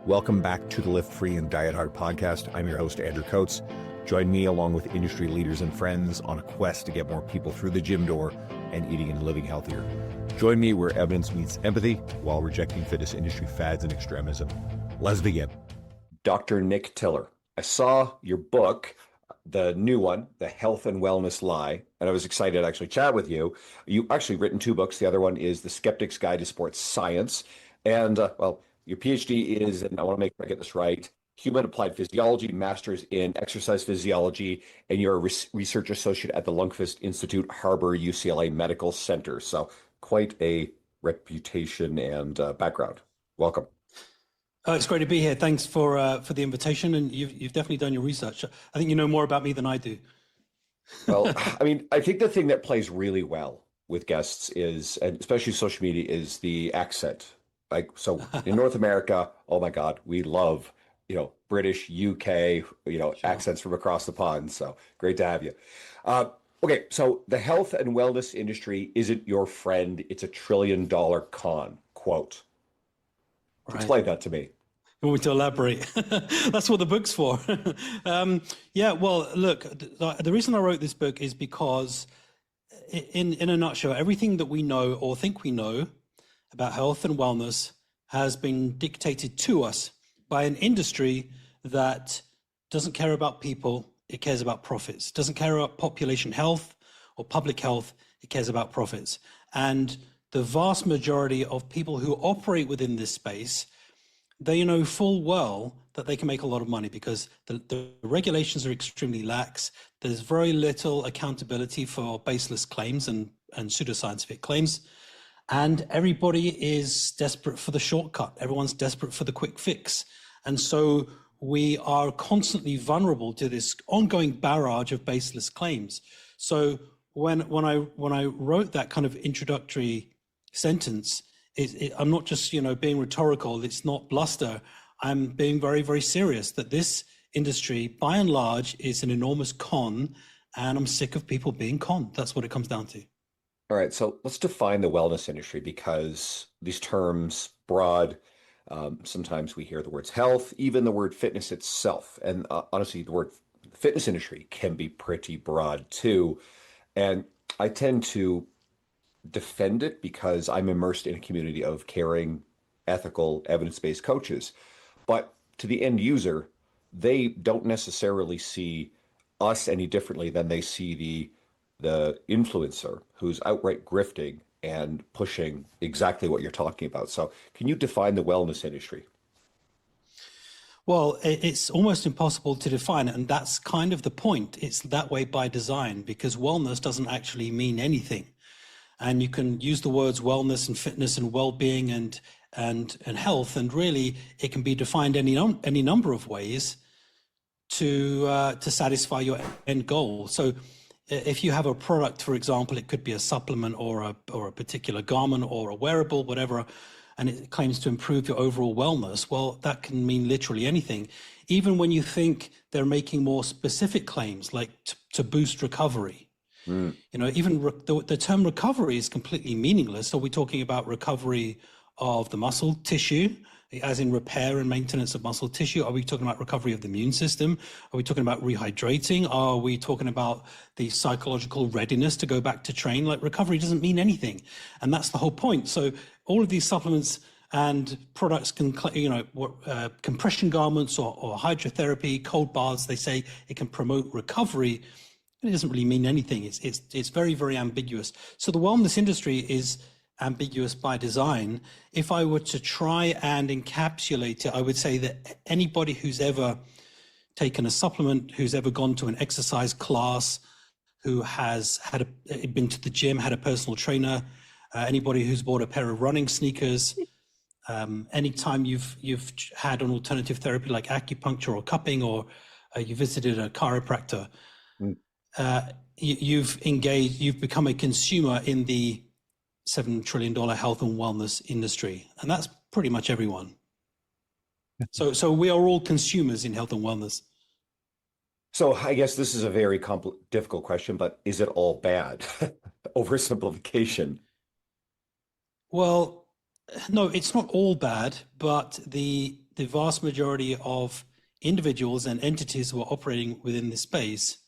Welcome back to the Lift Free and Diet Hard podcast. I'm your host, Andrew Coates. Join me along with industry leaders and friends on a quest to get more people through the gym door and eating and living healthier. Join me where evidence meets empathy while rejecting fitness industry fads and extremism. Let's begin. Dr. Nick Tiller, I saw your book, the new one, The Health and Wellness Lie, and I was excited to actually chat with you. You actually written two books. The other one is The Skeptic's Guide to Sports Science. And, your PhD is, and I want to make sure I get this right, Human Applied Physiology, Master's in Exercise Physiology, and you're a research associate at the Lundquist Institute, Harbor UCLA Medical Center. So quite a reputation and background. Welcome. Oh, it's great to be here. Thanks for the invitation, and you've definitely done your research. I think you know more about me than I do. Well, I mean, I think the thing that plays really well with guests is, and especially social media, is the accent. Like, so in North America, oh my God, we love, British, UK, sure, accents from across the pond. So great to have you. Okay, so the health and wellness industry isn't your friend. It's $1 trillion con, quote. Right. Explain that to me. You want me to elaborate? That's what the book's for. Yeah, well, look, the reason I wrote this book is because in a nutshell, everything that we know or think we know about health and wellness has been dictated to us by an industry that doesn't care about people, it cares about profits. Doesn't care about population health or public health, it cares about profits. And the vast majority of people who operate within this space, they know full well that they can make a lot of money because the regulations are extremely lax. There's very little accountability for baseless claims and pseudoscientific claims. And everybody is desperate for the shortcut. Everyone's desperate for the quick fix. And so we are constantly vulnerable to this ongoing barrage of baseless claims. So when I wrote that kind of introductory sentence, I'm not just being rhetorical. It's not bluster. I'm being very, very serious that this industry, by and large, is an enormous con, and I'm sick of people being conned. That's what it comes down to. All right, so let's define the wellness industry because these terms, broad, sometimes we hear the words health, even the word fitness itself. And honestly, the word fitness industry can be pretty broad too. And I tend to defend it because I'm immersed in a community of caring, ethical, evidence-based coaches. But to the end user, they don't necessarily see us any differently than they see the influencer who's outright grifting and pushing exactly what you're talking about. So can you define the wellness industry? Well, it's almost impossible to define it, and that's kind of the point. It's that way by design because wellness doesn't actually mean anything. And you can use the words wellness and fitness and well-being and health, and really it can be defined any number of ways to satisfy your end goal. So if you have a product, for example, it could be a supplement or a particular garment or a wearable, whatever, and it claims to improve your overall wellness, well, that can mean literally anything. Even when you think they're making more specific claims, like to boost recovery. Even the term recovery is completely meaningless. Are we talking about recovery of the muscle tissue, as in repair and maintenance of muscle tissue? Are we talking about recovery of the immune system? Are we talking about rehydrating? Are we talking about the psychological readiness to go back to train? Like, recovery doesn't mean anything. And that's the whole point. So all of these supplements and products can, compression garments or hydrotherapy, cold baths, they say it can promote recovery. It doesn't really mean anything. It's very, very ambiguous. So the wellness industry is ambiguous by design. If I were to try and encapsulate it, I would say that anybody who's ever taken a supplement, who's ever gone to an exercise class, who has been to the gym, had a personal trainer, anybody who's bought a pair of running sneakers, anytime you've had an alternative therapy like acupuncture or cupping, or you visited a chiropractor, you've become a consumer in the $7 trillion health and wellness industry. And that's pretty much everyone. So we are all consumers in health and wellness. So I guess this is a very difficult question, but is it all bad? Oversimplification. Well, no, it's not all bad, but the the vast majority of individuals and entities who are operating within this space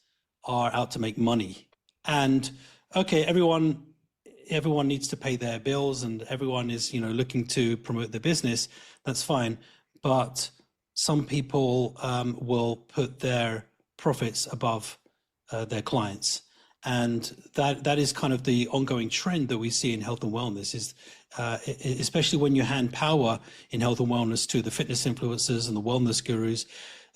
are out to make money. And okay, everyone needs to pay their bills, and everyone is, looking to promote their business. That's fine. But some people will put their profits above their clients. And that is kind of the ongoing trend that we see in health and wellness, is especially when you hand power in health and wellness to the fitness influencers and the wellness gurus.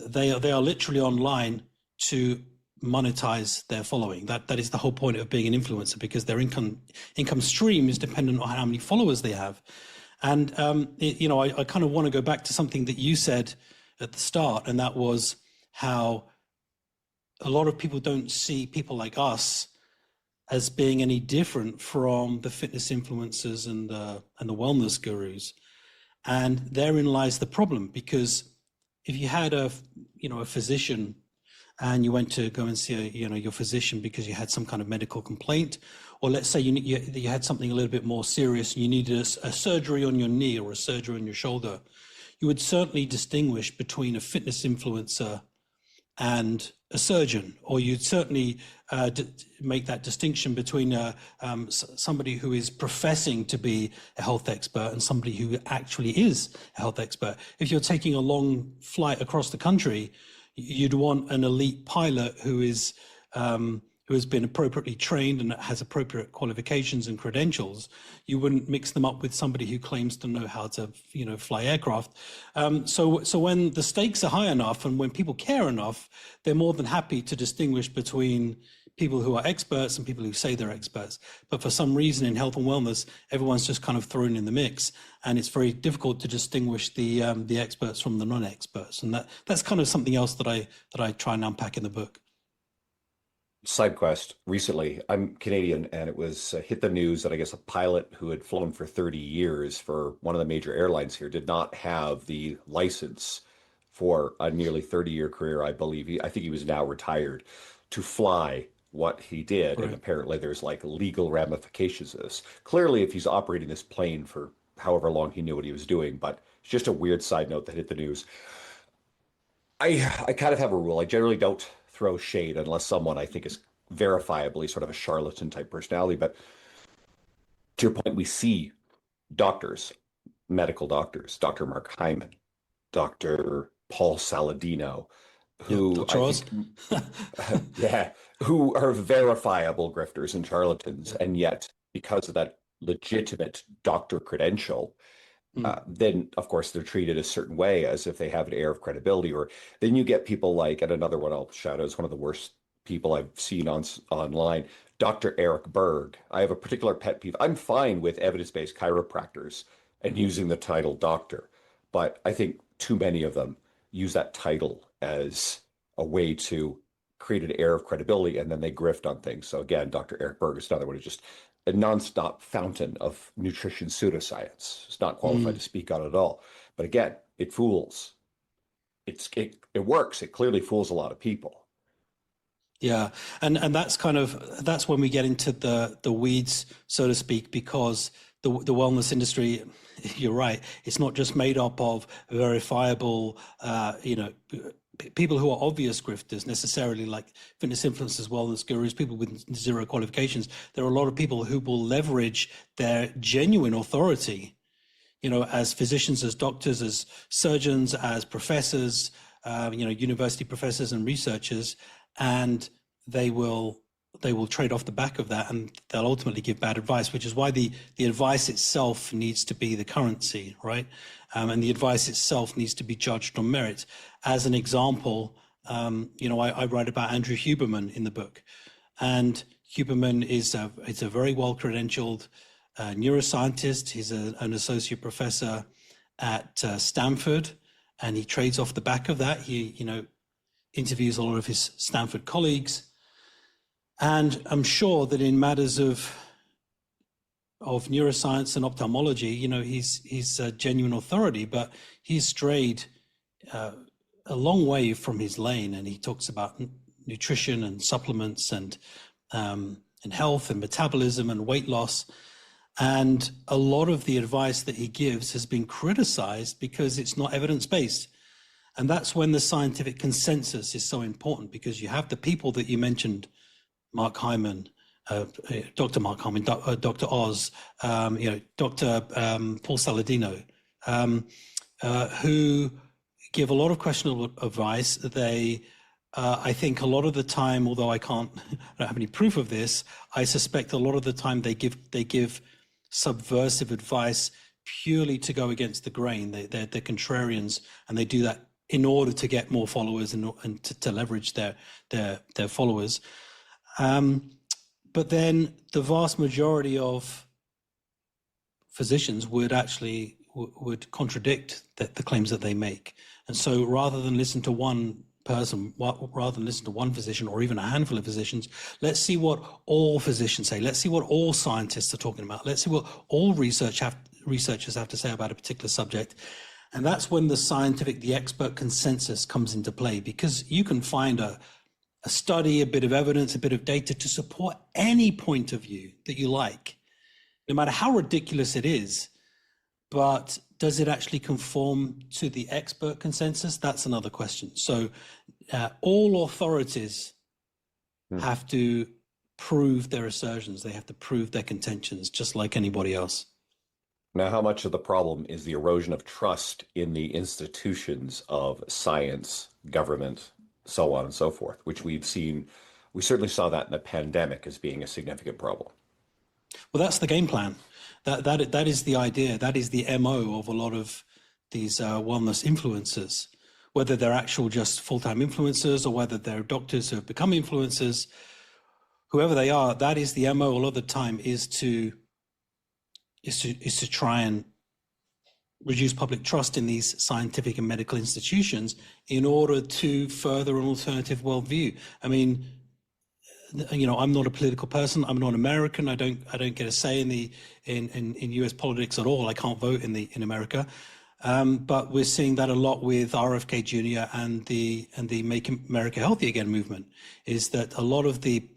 They are literally online to monetize their following. That is the whole point of being an influencer, because their income stream is dependent on how many followers they have. And I kind of want to go back to something that you said at the start, and that was how a lot of people don't see people like us as being any different from the fitness influencers and the wellness gurus. And therein lies the problem, because if you had a physician and you went to go and see your physician because you had some kind of medical complaint, or let's say you had something a little bit more serious and you needed a surgery on your knee or a surgery on your shoulder, you would certainly distinguish between a fitness influencer and a surgeon, or you'd certainly make that distinction between somebody who is professing to be a health expert and somebody who actually is a health expert. If you're taking a long flight across the country, you'd want an elite pilot who has been appropriately trained and has appropriate qualifications and credentials. You wouldn't mix them up with somebody who claims to know how to, fly aircraft. So when the stakes are high enough and when people care enough, they're more than happy to distinguish between people who are experts and people who say they're experts. But for some reason in health and wellness, everyone's just kind of thrown in the mix, and it's very difficult to distinguish the experts from the non-experts. And that's kind of something else that I try and unpack in the book. Side quest. Recently, I'm Canadian, and it was hit the news that I guess a pilot who had flown for 30 years for one of the major airlines here did not have the license for a nearly 30-year career, I believe. I think he was now retired, to fly what he did. Right. And apparently there's like legal ramifications of this. Clearly, if he's operating this plane for however long, he knew what he was doing, but it's just a weird side note that hit the news. I kind of have a rule. I generally don't throw shade unless someone I think is verifiably sort of a charlatan type personality. But to your point, we see doctors, medical doctors, Dr. Mark Hyman, Dr. Paul Saladino, who who are verifiable grifters and charlatans, and yet because of that legitimate doctor credential, then of course they're treated a certain way, as if they have an air of credibility. Or then you get people like, and another one I'll shout out is one of the worst people I've seen online, Dr. Eric Berg. I have a particular pet peeve. I'm fine with evidence-based chiropractors and using the title doctor, but I think too many of them use that title as a way to create an air of credibility, and then they grift on things. So again, Dr. Eric Berg is another one who's just a nonstop fountain of nutrition pseudoscience. It's not qualified to speak on it at all. But again, it fools. It works. It clearly fools a lot of people. Yeah, and that's when we get into the weeds, so to speak, because the wellness industry, you're right, it's not just made up of verifiable, people who are obvious grifters necessarily, like fitness influencers, wellness gurus, people with zero qualifications. There are a lot of people who will leverage their genuine authority, as physicians, as doctors, as surgeons, as professors, university professors and researchers, and they will trade off the back of that, and they'll ultimately give bad advice, which is why the advice itself needs to be the currency, right? And the advice itself needs to be judged on merit. As an example, I write about Andrew Huberman in the book, and Huberman is a very well-credentialed neuroscientist. He's an associate professor at Stanford, and he trades off the back of that. He, interviews a lot of his Stanford colleagues, and I'm sure that in matters of neuroscience and ophthalmology, he's a genuine authority, but he's strayed a long way from his lane, and he talks about nutrition and supplements and health and metabolism and weight loss. And a lot of the advice that he gives has been criticized because it's not evidence-based. And that's when the scientific consensus is so important, because you have the people that you mentioned, Mark Hyman, Dr. Mark Hyman, Dr. Oz, Dr. Paul Saladino, who give a lot of questionable advice. They, I think a lot of the time, although I don't have any proof of this, I suspect a lot of the time they give subversive advice purely to go against the grain. They're contrarians, and they do that in order to get more followers and to leverage their followers. But then the vast majority of physicians would contradict the claims that they make. And so rather than listen to one person, rather than listen to one physician or even a handful of physicians, let's see what all physicians say. Let's see what all scientists are talking about. Let's see what all researchers have to say about a particular subject. And that's when the expert consensus comes into play, because you can find a study, a bit of evidence, a bit of data to support any point of view that you like, no matter how ridiculous it is. But does it actually conform to the expert consensus? That's another question. So all authorities have to prove their assertions. They have to prove their contentions, just like anybody else. Now, how much of the problem is the erosion of trust in the institutions of science, government, so on and so forth, which we've seen? We certainly saw that in the pandemic as being a significant problem. Well, that's the game plan. That is the idea. That is the MO of a lot of these wellness influencers, whether they're actual just full-time influencers or whether they're doctors who have become influencers. Whoever they are, that is the MO a lot of the time, is to try and reduce public trust in these scientific and medical institutions in order to further an alternative worldview. I mean, I'm not a political person. I'm not American. I don't get a say in US politics at all. I can't vote in America. But we're seeing that a lot with RFK Jr. and the Make America Healthy Again movement, is that a lot of the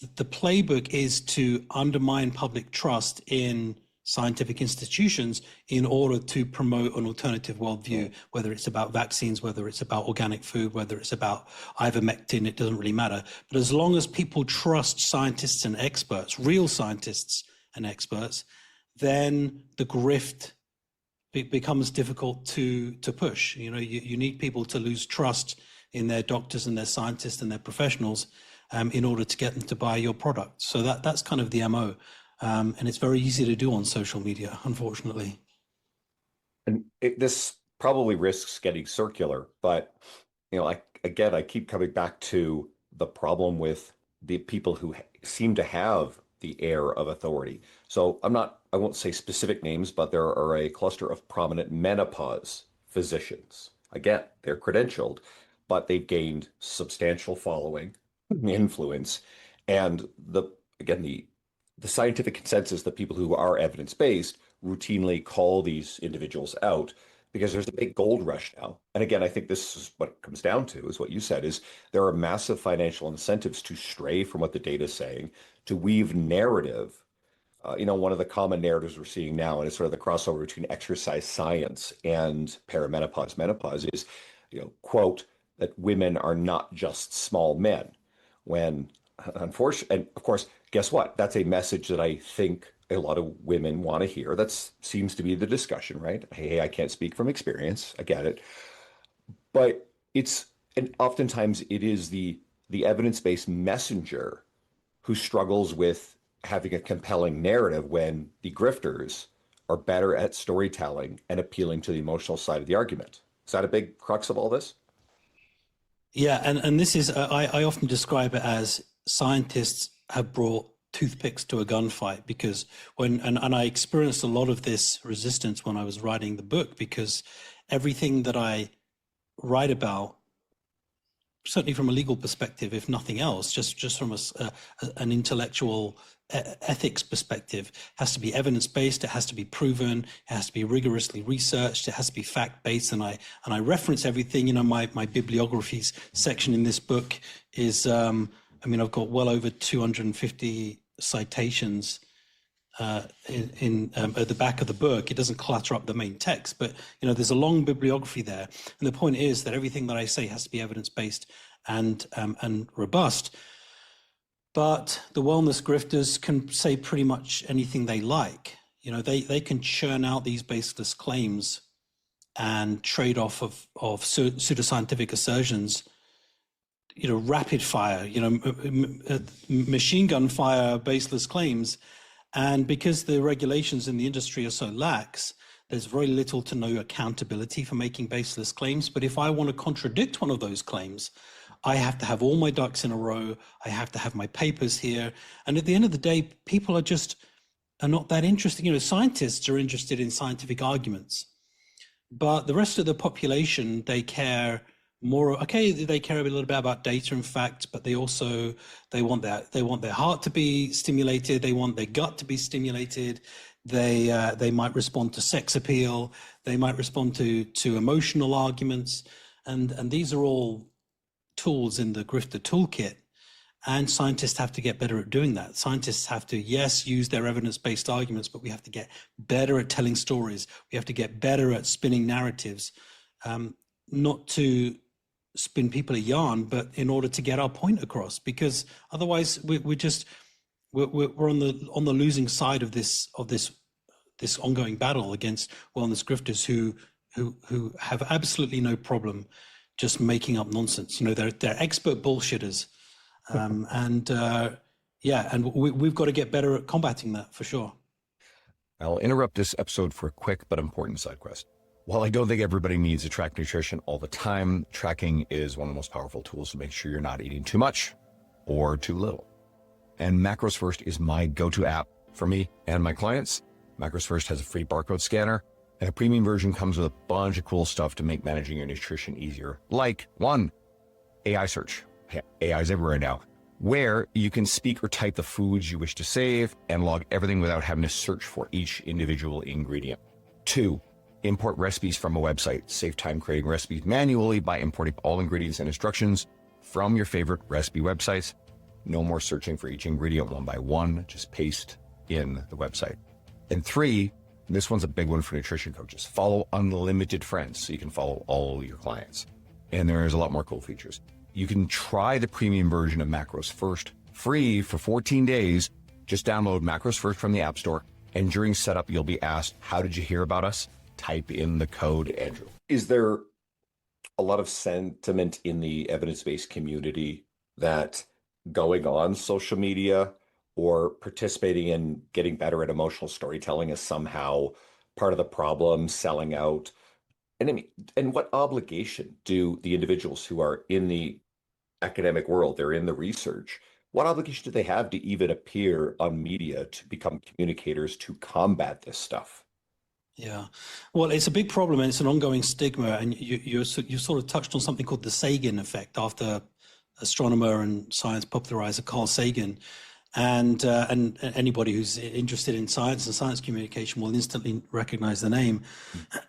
playbook is to undermine public trust in scientific institutions in order to promote an alternative worldview, whether it's about vaccines, whether it's about organic food, whether it's about ivermectin, it doesn't really matter. But as long as people trust scientists and experts, real scientists and experts, then the grift becomes difficult to push. You need people to lose trust in their doctors and their scientists and their professionals in order to get them to buy your product. So that's kind of the MO. And it's very easy to do on social media, unfortunately. And this probably risks getting circular, but I keep coming back to the problem with the people who seem to have the air of authority. So I won't say specific names, but there are a cluster of prominent menopause physicians. Again, they're credentialed, but they've gained substantial following, influence, and the scientific consensus that people who are evidence-based routinely call these individuals out because there's a big gold rush now. And again, I think this is what it comes down to, is what you said, is there are massive financial incentives to stray from what the data is saying, to weave narrative. One of the common narratives we're seeing now, and it's sort of the crossover between exercise science and perimenopause, menopause, is, quote, that women are not just small men. When, unfortunately, and of course, guess what? That's a message that I think a lot of women want to hear. That seems to be the discussion, right? Hey, I can't speak from experience. I get it. But oftentimes it is the evidence-based messenger who struggles with having a compelling narrative when the grifters are better at storytelling and appealing to the emotional side of the argument. Is that a big crux of all this? Yeah, and this is, I often describe it as scientists have brought toothpicks to a gunfight, because and I experienced a lot of this resistance when I was writing the book, because everything that I write about, certainly from a legal perspective, if nothing else, just from an intellectual ethics perspective, has to be evidence-based, it has to be proven, it has to be rigorously researched, it has to be fact-based, and I reference everything. My bibliographies section in this book is I've got well over 250 citations at the back of the book. It doesn't clutter up the main text, but there's a long bibliography there. And the point is that everything that I say has to be evidence-based and robust. But the wellness grifters can say pretty much anything they like. They can churn out these baseless claims and trade off of pseudoscientific assertions, rapid fire, machine gun fire, baseless claims. And because the regulations in the industry are so lax, there's very little to no accountability for making baseless claims. But if I want to contradict one of those claims, I have to have all my ducks in a row. I have to have my papers here. And at the end of the day, people are not that interested. Scientists are interested in scientific arguments, but the rest of the population, they care more. Okay, they care a little bit about data and facts, but they want their heart to be stimulated. They want their gut to be stimulated. They might respond to sex appeal. They might respond to emotional arguments, and these are all tools in the grifter toolkit. And scientists have to get better at doing that. Scientists have to, yes, use their evidence-based arguments, but we have to get better at telling stories. We have to get better at spinning narratives, not to spin people a yarn, but in order to get our point across. Because otherwise, we're on the losing side of this ongoing battle against wellness grifters who have absolutely no problem just making up nonsense. They're expert bullshitters. And we've got to get better at combating that for sure. I'll interrupt this episode for a quick but important side quest. While I don't think everybody needs to track nutrition all the time, tracking is one of the most powerful tools to make sure you're not eating too much or too little. And Macros First is my go-to app for me and my clients. Macros First has a free barcode scanner, and a premium version comes with a bunch of cool stuff to make managing your nutrition easier. Like 1, AI search. AI is everywhere now, where you can speak or type the foods you wish to save and log everything without having to search for each individual ingredient. 2, import recipes from a website. Save time creating recipes manually by importing all ingredients and instructions from your favorite recipe websites. No more searching for each ingredient one by one, just paste in the website. And 3, this one's a big one for nutrition coaches. Follow unlimited friends so you can follow all your clients. And there's a lot more cool features. You can try the premium version of Macros First free for 14 days. Just download Macros First from the App Store. And during setup, you'll be asked, how did you hear about us? Type in the code Andrew. Is there a lot of sentiment in the evidence-based community that going on social media or participating in getting better at emotional storytelling is somehow part of the problem, selling out? And what obligation do the individuals who are in the academic world, they're in the research, what obligation do they have to even appear on media to become communicators to combat this stuff? Yeah, well, it's a big problem and it's an ongoing stigma. And you sort of touched on something called the Sagan effect after astronomer and science popularizer Carl Sagan. And anybody who's interested in science and science communication will instantly recognize the name.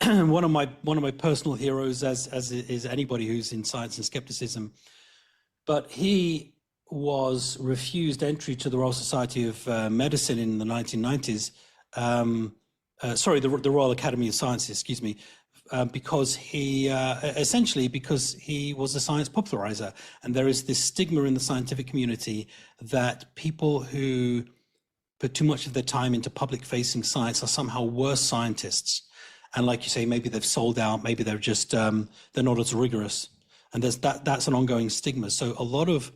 one of my personal heroes, as is anybody who's in science and skepticism. But he was refused entry to the Royal Society of Medicine in the 1990s. The Royal Academy of Sciences, excuse me, because he because he was a science popularizer. And there is this stigma in the scientific community that people who put too much of their time into public facing science are somehow worse scientists. And like you say, maybe they've sold out, maybe they're just, they're not as rigorous. And that's an ongoing stigma. So a lot of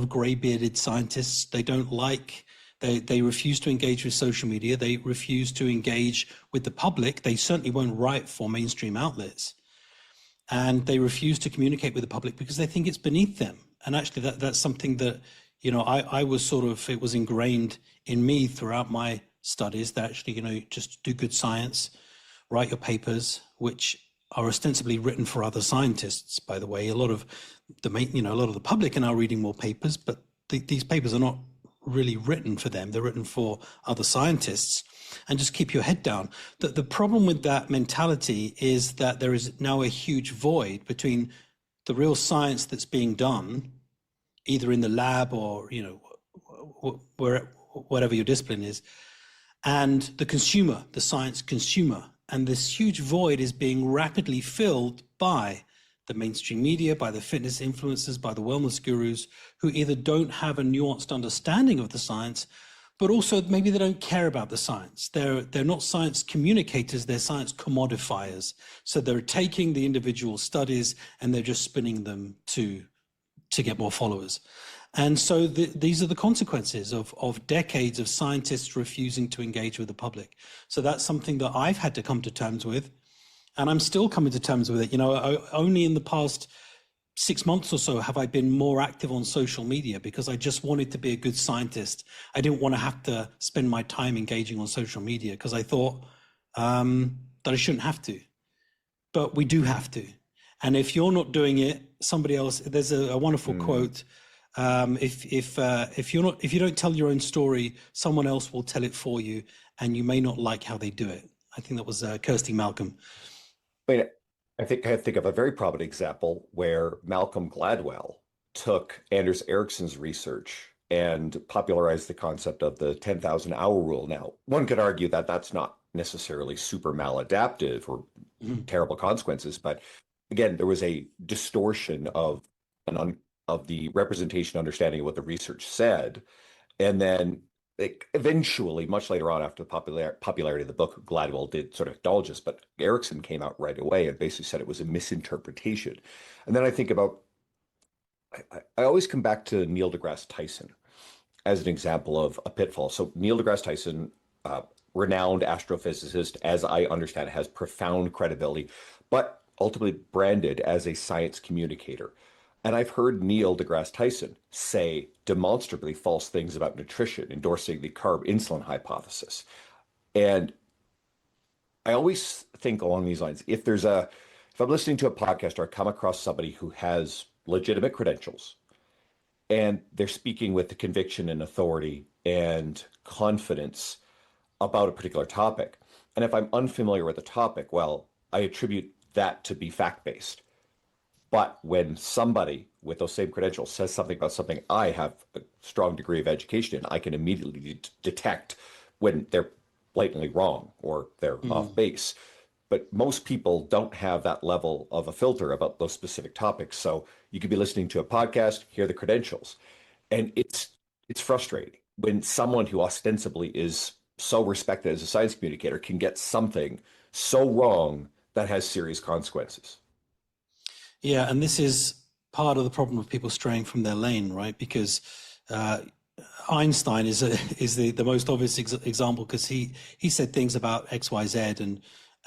gray bearded scientists, they refuse to engage with social media. They refuse to engage with the public. They certainly won't write for mainstream outlets. And they refuse to communicate with the public because they think it's beneath them. And actually that's something that, I was it was ingrained in me throughout my studies that actually, just do good science, write your papers, which are ostensibly written for other scientists, by the way. A lot of the public are now reading more papers, but these papers are not really written for them. They're written for other scientists. And just keep your head down. The problem with that mentality is that there is now a huge void between the real science that's being done, either in the lab or whatever your discipline is, and the consumer, the science consumer. And this huge void is being rapidly filled by the mainstream media, by the fitness influencers, by the wellness gurus, who either don't have a nuanced understanding of the science, but also maybe they don't care about the science. They're not science communicators, they're science commodifiers. So they're taking the individual studies and they're just spinning them to get more followers. And so these are the consequences of decades of scientists refusing to engage with the public. So that's something that I've had to come to terms with, and I'm still coming to terms with it. You know, only in the past 6 months or so have I been more active on social media, because I just wanted to be a good scientist. I didn't want to have to spend my time engaging on social media, because I thought that I shouldn't have to. But we do have to. And if you're not doing it, somebody else, there's a wonderful quote. If you don't tell your own story, someone else will tell it for you, and you may not like how they do it. I think that was Kirsty Malcolm. I mean, I think of a very prominent example where Malcolm Gladwell took Anders Ericsson's research and popularized the concept of the 10,000 hour rule. Now, one could argue that that's not necessarily super maladaptive or terrible consequences, but again, there was a distortion of the representation understanding of what the research said. And then eventually, much later on, after the popularity of the book, Gladwell did sort of acknowledge this, but Erickson came out right away and basically said it was a misinterpretation. And then I think about, I always come back to Neil deGrasse Tyson as an example of a pitfall. So Neil deGrasse Tyson, renowned astrophysicist, as I understand it, has profound credibility, but ultimately branded as a science communicator. And I've heard Neil deGrasse Tyson say demonstrably false things about nutrition, endorsing the carb insulin hypothesis. And I always think along these lines, if I'm listening to a podcast or I come across somebody who has legitimate credentials and they're speaking with the conviction and authority and confidence about a particular topic, and if I'm unfamiliar with the topic, well, I attribute that to be fact-based. But when somebody with those same credentials says something about something I have a strong degree of education in, I can immediately detect when they're blatantly wrong or they're off base. But most people don't have that level of a filter about those specific topics. So you could be listening to a podcast, hear the credentials, and it's frustrating when someone who ostensibly is so respected as a science communicator can get something so wrong that has serious consequences. Yeah, and this is part of the problem of people straying from their lane, right? Because Einstein is the most obvious example, because he said things about X, Y, Z,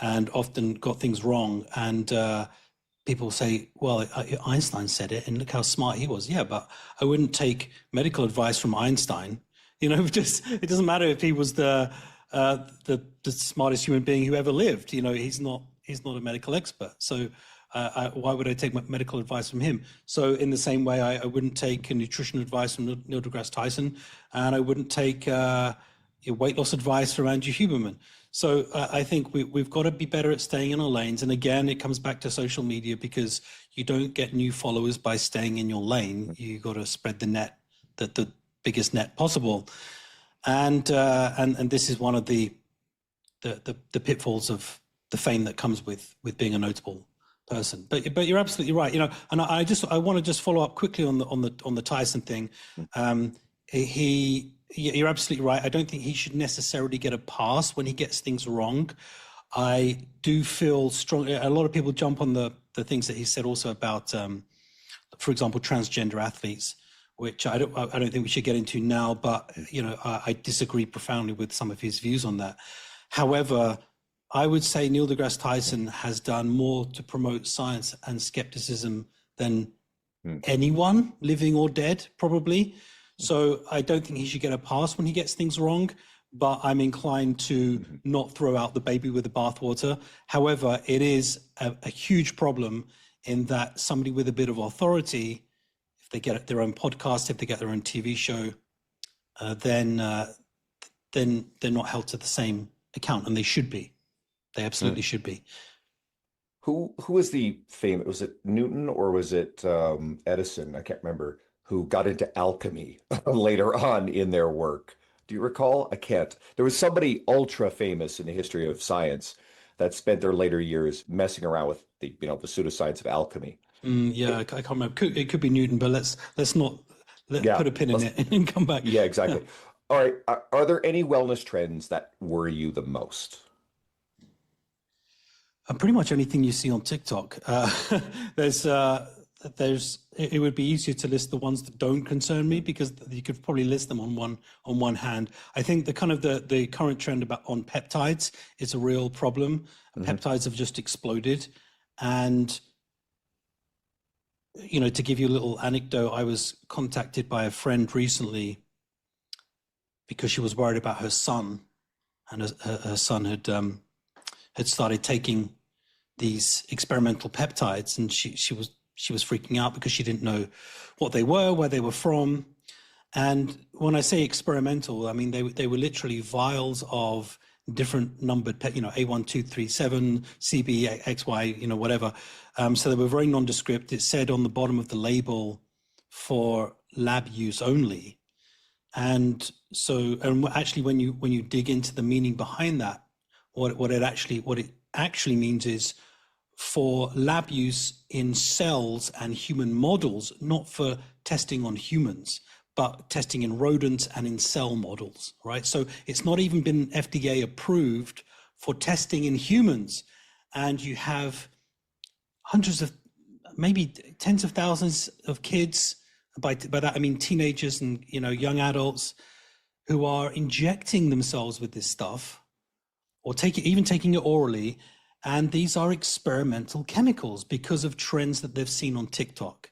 and often got things wrong. And people say, well, Einstein said it, and look how smart he was. Yeah, but I wouldn't take medical advice from Einstein. You know, just it doesn't matter if he was the smartest human being who ever lived. You know, he's not a medical expert. So why would I take medical advice from him? So in the same way, I wouldn't take nutrition advice from Neil deGrasse Tyson, and I wouldn't take weight loss advice from Andrew Huberman. So I think we've got to be better at staying in our lanes. And again, it comes back to social media, because you don't get new followers by staying in your lane. You got to spread the net, the biggest net possible. And this is one of the pitfalls of the fame that comes with being a notable person. But you're absolutely right. You know, and I want to just follow up quickly on the Tyson thing. You're absolutely right. I don't think he should necessarily get a pass when he gets things wrong. I do feel strong. A lot of people jump on the things that he said also about, for example, transgender athletes, which I don't think we should get into now. But you know, I disagree profoundly with some of his views on that. However, I would say Neil deGrasse Tyson has done more to promote science and skepticism than anyone, living or dead, probably. So I don't think he should get a pass when he gets things wrong, but I'm inclined to not throw out the baby with the bathwater. However, it is a huge problem in that somebody with a bit of authority, if they get their own podcast, if they get their own TV show, then they're not held to the same account, and they should be. They absolutely should be. Who was the famous, was it Newton or was it Edison? I can't remember, who got into alchemy later on in their work. Do you recall? I can't. There was somebody ultra famous in the history of science that spent their later years messing around with the, the pseudoscience of alchemy. Yeah, I can't remember. It could be Newton, but let's not Yeah, put a pin in let's, it and come back. yeah, exactly. All right. Are there any wellness trends that worry you the most? Pretty much anything you see on TikTok. There's it would be easier to list the ones that don't concern me because you could probably list them on one hand. I think the kind of the current trend on peptides is a real problem. Peptides have just exploded, and to give you a little anecdote, I was contacted by a friend recently because she was worried about her son, and her son had started taking these experimental peptides, and she was freaking out because she didn't know what they were, where they were from. And when I say experimental, I mean they were literally vials of different numbered, A1237, CB, XY, whatever. So they were very nondescript. It said on the bottom of the label for lab use only. And actually, when you dig into the meaning behind that, what it actually means is for lab use in cells and human models, not for testing on humans, but testing in rodents and in cell models, right? So it's not even been FDA approved for testing in humans. And you have hundreds of, maybe tens of thousands of kids, by that I mean teenagers and young adults, who are injecting themselves with this stuff, or even taking it orally. And these are experimental chemicals because of trends that they've seen on TikTok.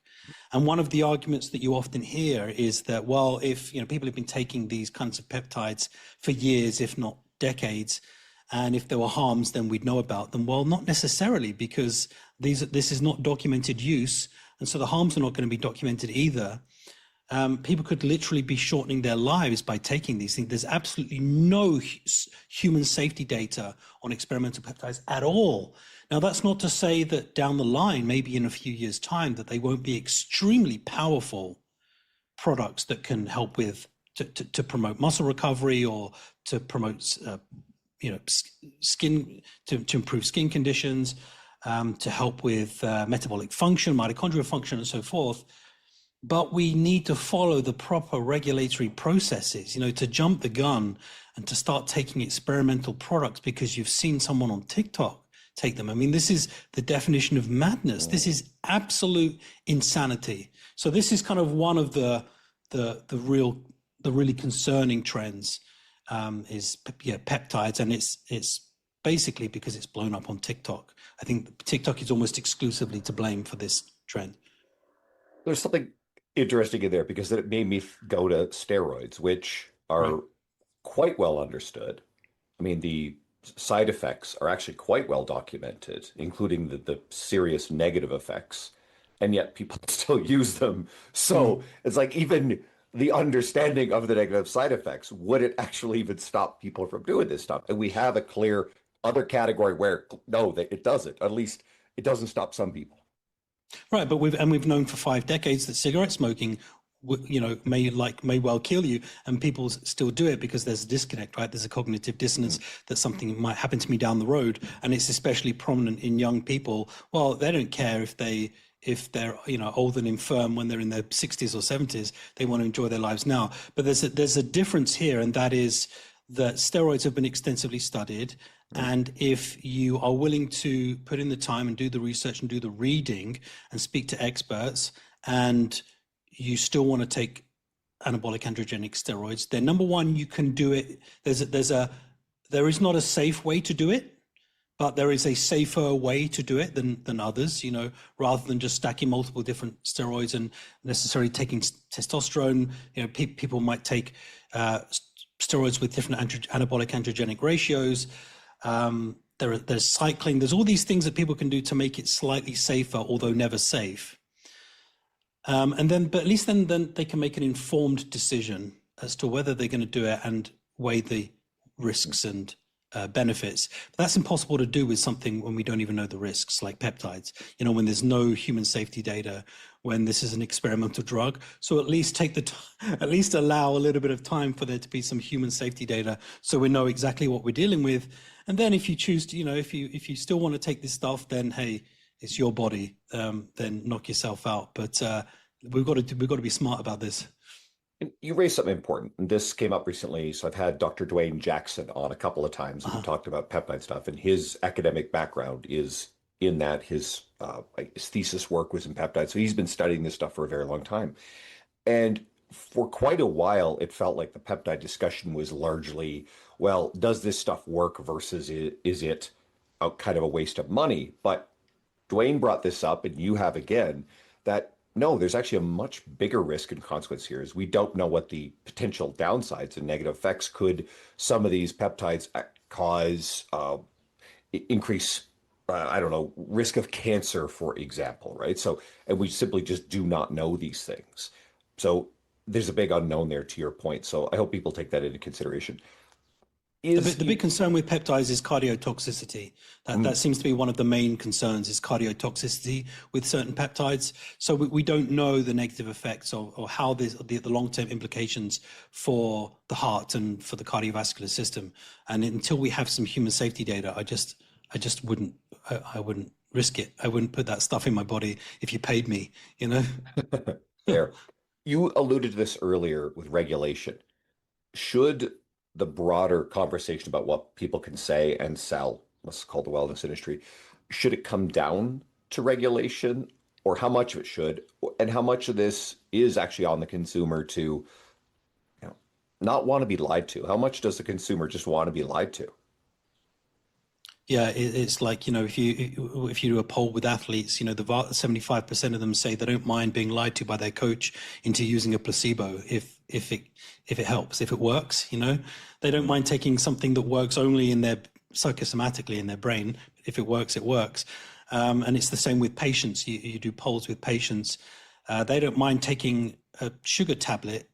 And one of the arguments that you often hear is that, well, if people have been taking these kinds of peptides for years, if not decades, and if there were harms, then we'd know about them. Well, not necessarily, because this is not documented use, and so the harms are not going to be documented either. People could literally be shortening their lives by taking these things. There's absolutely no human safety data on experimental peptides at all. Now, that's not to say that down the line, maybe in a few years' time, that they won't be extremely powerful products that can help with to promote muscle recovery, or to promote skin, to improve skin conditions, to help with metabolic function, mitochondrial function, and so forth. But we need to follow the proper regulatory processes, to jump the gun and to start taking experimental products because you've seen someone on TikTok take them. I mean, this is the definition of madness. This is absolute insanity. So this is kind of one of the really concerning trends, is peptides, and it's basically because it's blown up on TikTok. I think TikTok is almost exclusively to blame for this trend. There's something interesting in there because it made me go to steroids, which are quite well understood. I mean, the side effects are actually quite well documented, including the serious negative effects, and yet people still use them. So it's like, even the understanding of the negative side effects, would it actually even stop people from doing this stuff? And we have a clear other category where no, it doesn't. At least it doesn't stop some people. Right, but we've known for 5 decades that cigarette smoking, may well kill you, and people still do it because there's a disconnect, right? There's a cognitive dissonance that something might happen to me down the road, and it's especially prominent in young people. Well, they don't care if they're old and infirm when they're in their 60s or 70s. They want to enjoy their lives now. But there's a difference here, and that is that steroids have been extensively studied. And if you are willing to put in the time and do the research and do the reading and speak to experts, and you still want to take anabolic androgenic steroids, then number one, you can do it. There is not a safe way to do it, but there is a safer way to do it than others, rather than just stacking multiple different steroids and necessarily taking testosterone. People might take steroids with different anabolic androgenic ratios. There's cycling. There's all these things that people can do to make it slightly safer, although never safe. But at least then they can make an informed decision as to whether they're going to do it and weigh the risks and benefits. But that's impossible to do with something when we don't even know the risks, like peptides, when there's no human safety data, when this is an experimental drug. So at least at least allow a little bit of time for there to be some human safety data, so we know exactly what we're dealing with. And then if you choose to, if you still want to take this stuff, then hey, it's your body, then knock yourself out. But we've got to be smart about this. And you raised something important, and this came up recently. So I've had Dr. Dwayne Jackson on a couple of times, and we talked about peptide stuff, and his academic background is in that. His thesis work was in peptides, so he's been studying this stuff for a very long time. And for quite a while, it felt like the peptide discussion was largely, well, does this stuff work versus is it a kind of a waste of money? But Dwayne brought this up, and you have again, that no, there's actually a much bigger risk and consequence here. Is we don't know what the potential downsides and negative effects could some of these peptides cause, increase, risk of cancer, for example, right? So, and we simply just do not know these things. So there's a big unknown there, to your point. So I hope people take that into consideration. The big concern with peptides is cardiotoxicity. That seems to be one of the main concerns, is cardiotoxicity with certain peptides. So we don't know the negative effects or how the long-term implications for the heart and for the cardiovascular system. And until we have some human safety data, I just wouldn't risk it. I wouldn't put that stuff in my body if you paid me, There. You alluded to this earlier with regulation. Should the broader conversation about what people can say and sell, let's call the wellness industry, should it come down to regulation, or how much of it should, and how much of this is actually on the consumer to not want to be lied to? How much does the consumer just want to be lied to? Yeah, it's like, if you do a poll with athletes, the 75% of them say they don't mind being lied to by their coach into using a placebo if it helps, if it works. They don't mind taking something that works only in their psychosomatically in their brain. If it works, it works. And it's the same with patients. You do polls with patients. They don't mind taking a sugar tablet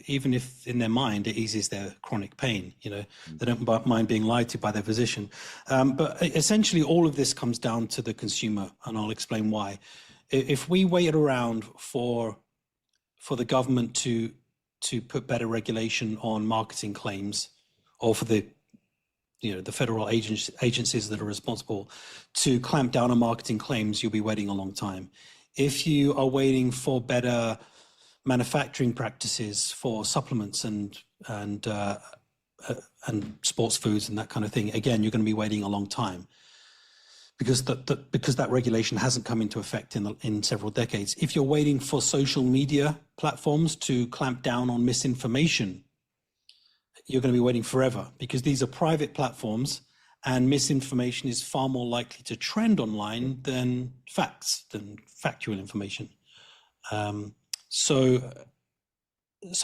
even if in their mind it eases their chronic pain. They don't mind being lied to by their physician. But essentially all of this comes down to the consumer, and I'll explain why. If we waited around for the government to put better regulation on marketing claims, or for the federal agencies that are responsible to clamp down on marketing claims, you'll be waiting a long time. If you are waiting for better manufacturing practices for supplements and sports foods and that kind of thing, again, you're going to be waiting a long time, because that regulation hasn't come into effect in several decades. If you're waiting for social media platforms to clamp down on misinformation, you're going to be waiting forever, because these are private platforms, and misinformation is far more likely to trend online than factual information. So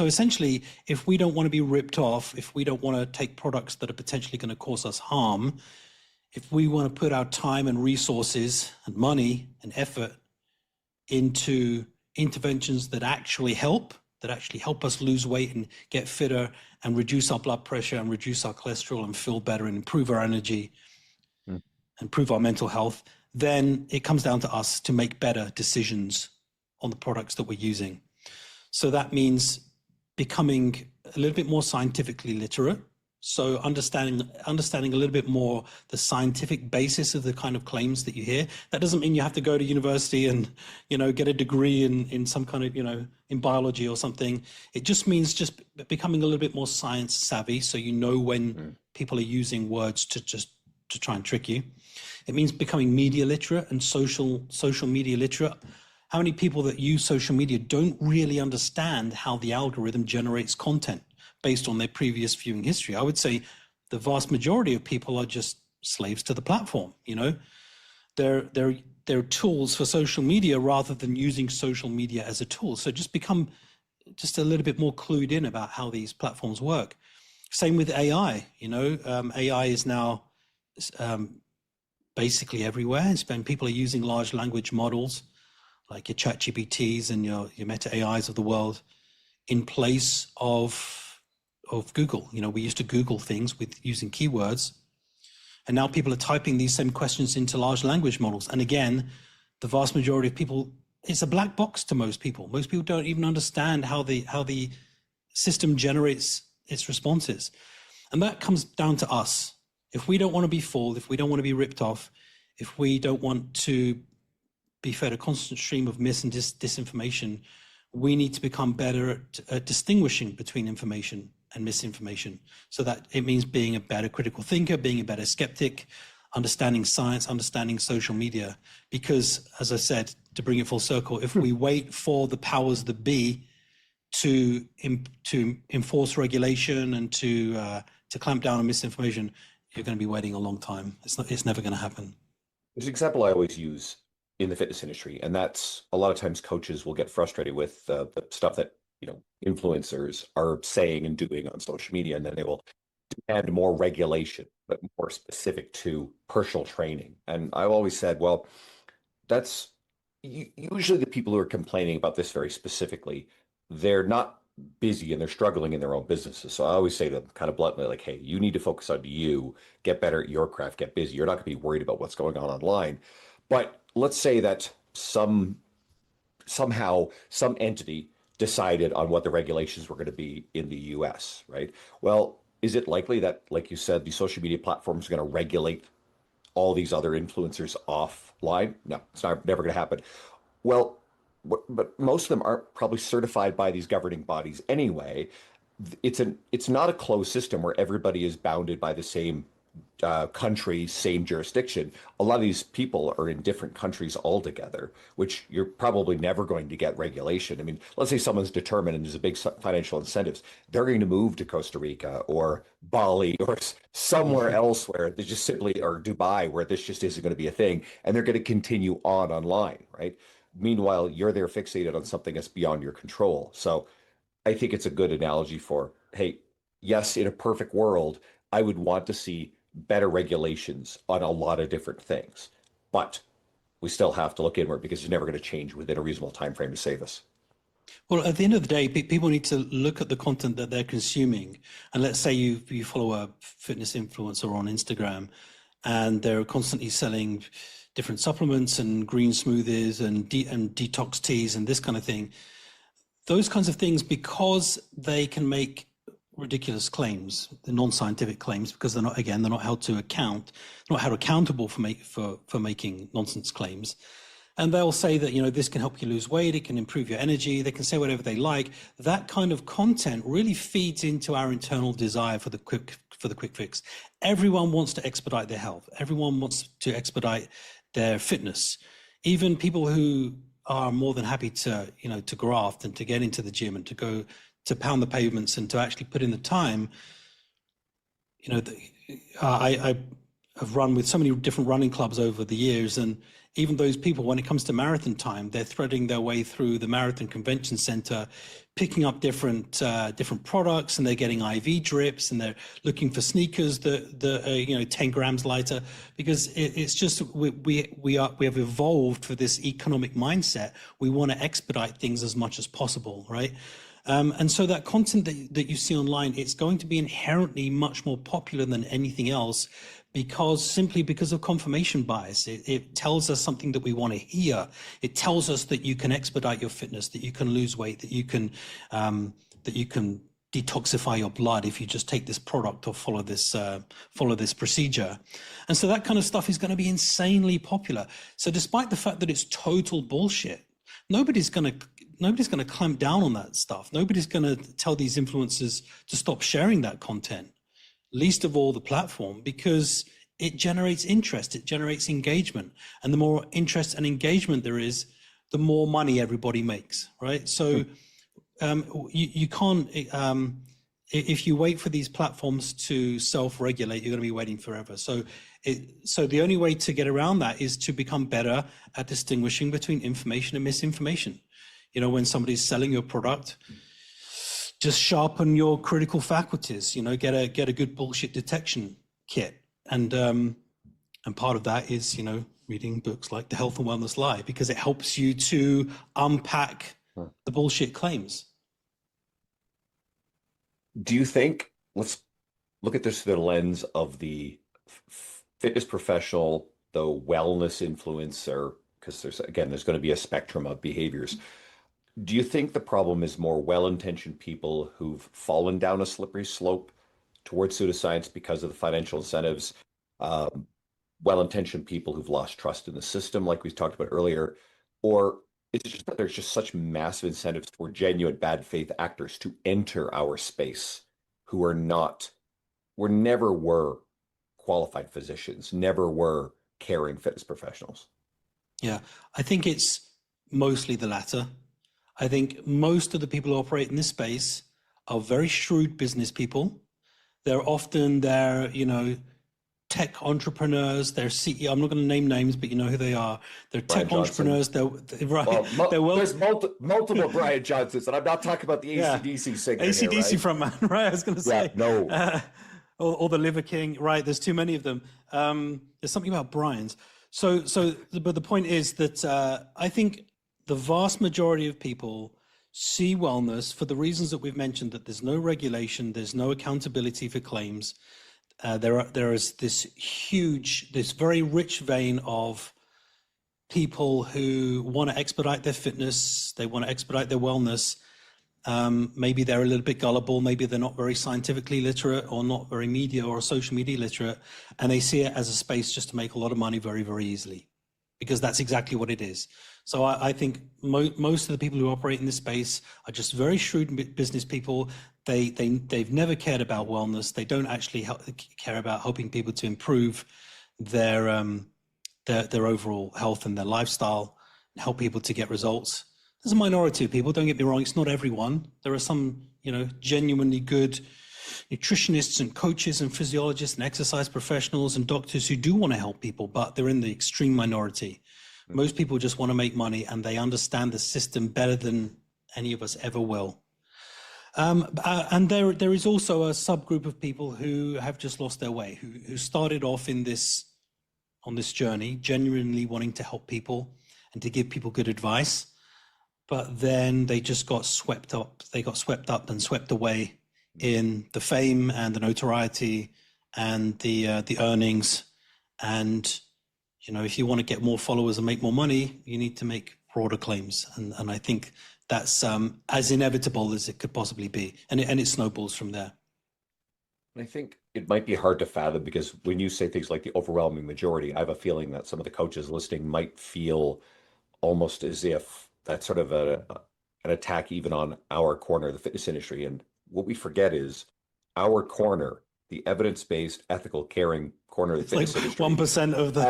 essentially, if we don't want to be ripped off, if we don't want to take products that are potentially going to cause us harm, if we want to put our time and resources and money and effort into interventions that actually help us lose weight and get fitter and reduce our blood pressure and reduce our cholesterol and feel better and improve our energy, improve our mental health, then it comes down to us to make better decisions on the products that we're using. So that means becoming a little bit more scientifically literate. So understanding a little bit more the scientific basis of the kind of claims that you hear. That doesn't mean you have to go to university and, get a degree in some kind of, in biology or something. It just means just becoming a little bit more science savvy, so when people are using words to try and trick you. It means becoming media literate and social media literate. How many people that use social media don't really understand how the algorithm generates content based on their previous viewing history? I would say the vast majority of people are just slaves to the platform. They're tools for social media rather than using social media as a tool. So just become just a little bit more clued in about how these platforms work. Same with AI. AI is now basically everywhere. People are using large language models like your ChatGPTs and your Meta AIs of the world in place of Google. We used to Google things using keywords, And now people are typing these same questions into large language models. And again, the vast majority of people, it's a black box to most people. Most people don't even understand how the system generates its responses. And that comes down to us. If we don't want to be fooled, if we don't want to be ripped off, if we don't want to be fed a constant stream of mis and disinformation, we need to become better at distinguishing between information and misinformation. So that it means being a better critical thinker, being a better skeptic, understanding science, understanding social media. Because, as I said, to bring it full circle, if we wait for the powers that be to enforce regulation and to clamp down on misinformation, you're going to be waiting a long time. It's never going to happen. There's an example I always use in the fitness industry, and that's a lot of times coaches will get frustrated with the stuff that influencers are saying and doing on social media, and then they will demand more regulation, but more specific to personal training. And I've always said, well, that's usually the people who are complaining about this very specifically, they're not busy and they're struggling in their own businesses. So I always say to them kind of bluntly, like, hey, you need to focus on you, get better at your craft, get busy. You're not going to be worried about what's going on online. But let's say that somehow some entity decided on what the regulations were going to be in the US, right? Well, is it likely that, like you said, the social media platforms are going to regulate all these other influencers offline? No, it's never going to happen. Well, but most of them aren't probably certified by these governing bodies anyway. It's not a closed system where everybody is bounded by the same country, same jurisdiction. A lot of these people are in different countries altogether, which you're probably never going to get regulation. I mean, let's say someone's determined and there's a big financial incentives. They're going to move to Costa Rica or Bali or somewhere else where they just simply, or Dubai, where this just isn't going to be a thing. And they're going to continue online, right? Meanwhile, you're there fixated on something that's beyond your control. So I think it's a good analogy for, hey, yes, in a perfect world, I would want to see better regulations on a lot of different things. But we still have to look inward because it's never going to change within a reasonable time frame to save us. Well, at the end of the day, people need to look at the content that they're consuming. And let's say you follow a fitness influencer on Instagram and they're constantly selling different supplements and green smoothies and detox teas and this kind of thing. Those kinds of things, because they can make ridiculous claims, the non-scientific claims, because they're not held to account, not held accountable for making nonsense claims. And they'll say that, this can help you lose weight, it can improve your energy, they can say whatever they like. That kind of content really feeds into our internal desire for the quick fix. Everyone wants to expedite their health. Everyone wants to expedite their fitness. Even people who are more than happy to graft and to get into the gym and to go to pound the pavements and to actually put in the time. I have run with so many different running clubs over the years, and even those people, when it comes to marathon time, they're threading their way through the marathon convention center, picking up different products, and they're getting IV drips, and they're looking for sneakers that are 10 grams lighter, because it's just we have evolved for this economic mindset. We want to expedite things as much as possible, right? And so that content that you see online, it's going to be inherently much more popular than anything else, because of confirmation bias. It tells us something that we want to hear. It tells us that you can expedite your fitness, that you can lose weight, that you can detoxify your blood if you just take this product or follow this procedure. And so that kind of stuff is going to be insanely popular. So despite the fact that it's total bullshit, nobody's going to clamp down on that stuff. Nobody's going to tell these influencers to stop sharing that content, least of all the platform, because it generates interest, it generates engagement. And the more interest and engagement there is, the more money everybody makes, right? So you can't, if you wait for these platforms to self-regulate, you're going to be waiting forever. So the only way to get around that is to become better at distinguishing between information and misinformation. When somebody's selling your product, just sharpen your critical faculties, get a good bullshit detection kit. And part of that is, reading books like The Health and Wellness Lie, because it helps you to unpack the bullshit claims. Do you think, let's look at this through the lens of fitness professional, the wellness influencer, because there's going to be a spectrum of behaviors. Do you think the problem is more well-intentioned people who've fallen down a slippery slope towards pseudoscience because of the financial incentives, well-intentioned people who've lost trust in the system, like we talked about earlier, or is it just that there's just such massive incentives for genuine bad faith actors to enter our space who are not, never were qualified physicians, never were caring fitness professionals? Yeah, I think it's mostly the latter. I think most of the people who operate in this space are very shrewd business people. They're often tech entrepreneurs. They're CEO. I'm not going to name names, but you know who they are. They're Brian tech entrepreneurs. Johnson. There's multiple Brian Johnsons, and I'm not talking about the AC/DC singer. AC/DC frontman, right? I was going to say. No. Or the Liver King, right? There's too many of them. There's something about Brian's. But the point is that I think the vast majority of people see wellness for the reasons that we've mentioned, that there's no regulation, there's no accountability for claims. There is this very rich vein of people who want to expedite their fitness, they want to expedite their wellness. Maybe they're a little bit gullible, maybe they're not very scientifically literate or not very media or social media literate, and they see it as a space just to make a lot of money very, very easily, because that's exactly what it is. So I think most of the people who operate in this space are just very shrewd business people. They've never cared about wellness. They don't actually care about helping people to improve their overall health and their lifestyle, and help people to get results. There's a minority of people, don't get me wrong, it's not everyone. There are some, genuinely good nutritionists and coaches and physiologists and exercise professionals and doctors who do want to help people, but they're in the extreme minority. Most people just want to make money, and they understand the system better than any of us ever will. And there is also a subgroup of people who have just lost their way, who started off on this journey, genuinely wanting to help people and to give people good advice. But then they just got swept up. They got swept up and swept away in the fame and the notoriety and the earnings. And, if you want to get more followers and make more money, you need to make broader claims. And I think that's as inevitable as it could possibly be. And it snowballs from there. I think it might be hard to fathom, because when you say things like the overwhelming majority, I have a feeling that some of the coaches listening might feel almost as if that's sort of an attack even on our corner of the fitness industry. And what we forget is our corner, the evidence-based, ethical, caring corner of the fitness industry, 1% of the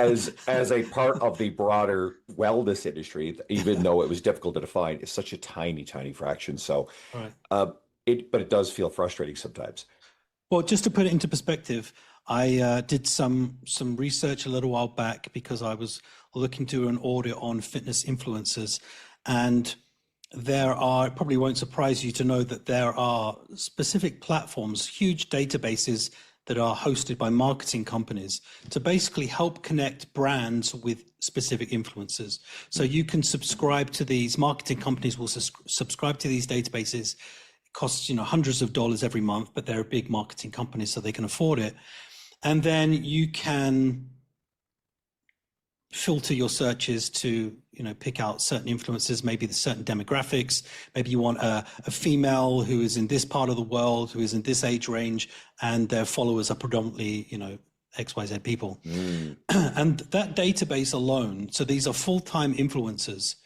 as a part of the broader wellness industry, even though it was difficult to define, is such a tiny, tiny fraction. So, right. But it does feel frustrating sometimes. Well, just to put it into perspective, I did some research a little while back because I was looking to do an audit on fitness influencers, and there are, it probably won't surprise you to know that there are specific platforms, huge databases that are hosted by marketing companies to basically help connect brands with specific influencers. So you can subscribe to these, marketing companies will subscribe to these databases. It costs, hundreds of dollars every month, but they're big marketing companies, so they can afford it. And then you can filter your searches to, pick out certain influencers, maybe the certain demographics. Maybe you want a female who is in this part of the world, who is in this age range, and their followers are predominantly, XYZ people. And that database alone, so these are full-time influencers,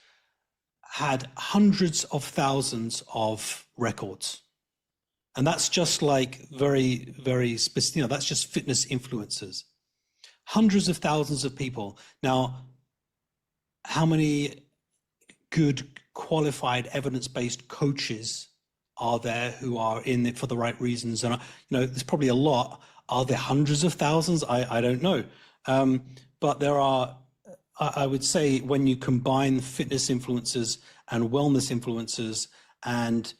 had hundreds of thousands of records. And that's just like very, very specific, that's just fitness influencers. Hundreds of thousands of people. Now, how many good, qualified, evidence-based coaches are there who are in it for the right reasons? And, there's probably a lot. Are there hundreds of thousands? I don't know. But there are, I would say, when you combine fitness influencers and wellness influencers and,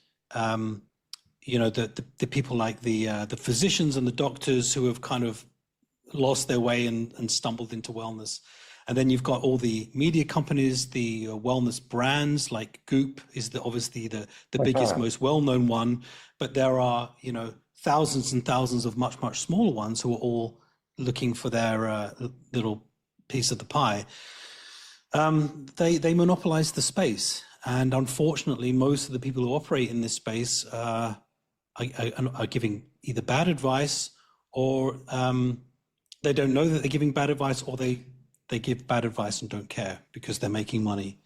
the people like the physicians and the doctors who have kind of lost their way and stumbled into wellness. And then you've got all the media companies, the wellness brands, like Goop is obviously the biggest, most well-known one. But there are, thousands and thousands of much, much smaller ones who are all looking for their little piece of the pie, they monopolize the space. And unfortunately, most of the people who operate in this space are giving either bad advice, or they don't know that they're giving bad advice, or they give bad advice and don't care because they're making money.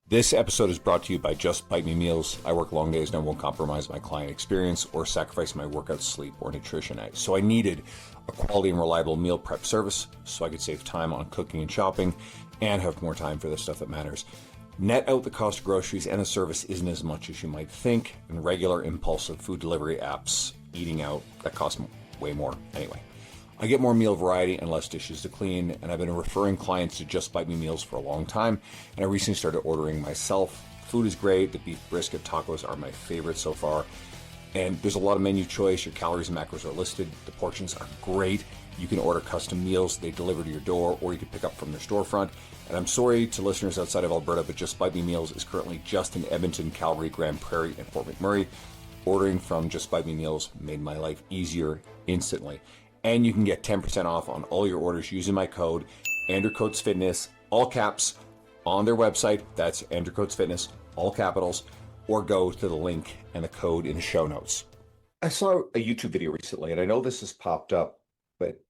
This episode is brought to you by Just Bite Me Meals. I work long days and I won't compromise my client experience or sacrifice my workout, sleep, or nutrition. So I needed a quality and reliable meal prep service so I could save time on cooking and shopping and have more time for the stuff that matters. Net out the cost of groceries, and the service isn't as much as you might think, and regular impulsive food delivery apps, eating out, that costs way more. Anyway, I get more meal variety and less dishes to clean, and I've been referring clients to Just Bite Me Meals for a long time, and I recently started ordering myself. Food is great. The beef brisket tacos are my favorite so far, and there's a lot of menu choice. Your calories and macros are listed. The portions are great. You can order custom meals. They deliver to your door, or you can pick up from their storefront. And I'm sorry to listeners outside of Alberta, but Just Bite Me Meals is currently just in Edmonton, Calgary, Grand Prairie, and Fort McMurray. Ordering from Just Bite Me Meals made my life easier instantly. And you can get 10% off on all your orders using my code, Andrew Coates Fitness, all caps, on their website. That's Andrew Coates Fitness, all capitals, or go to the link and the code in the show notes. I saw a YouTube video recently, and I know this has popped up, but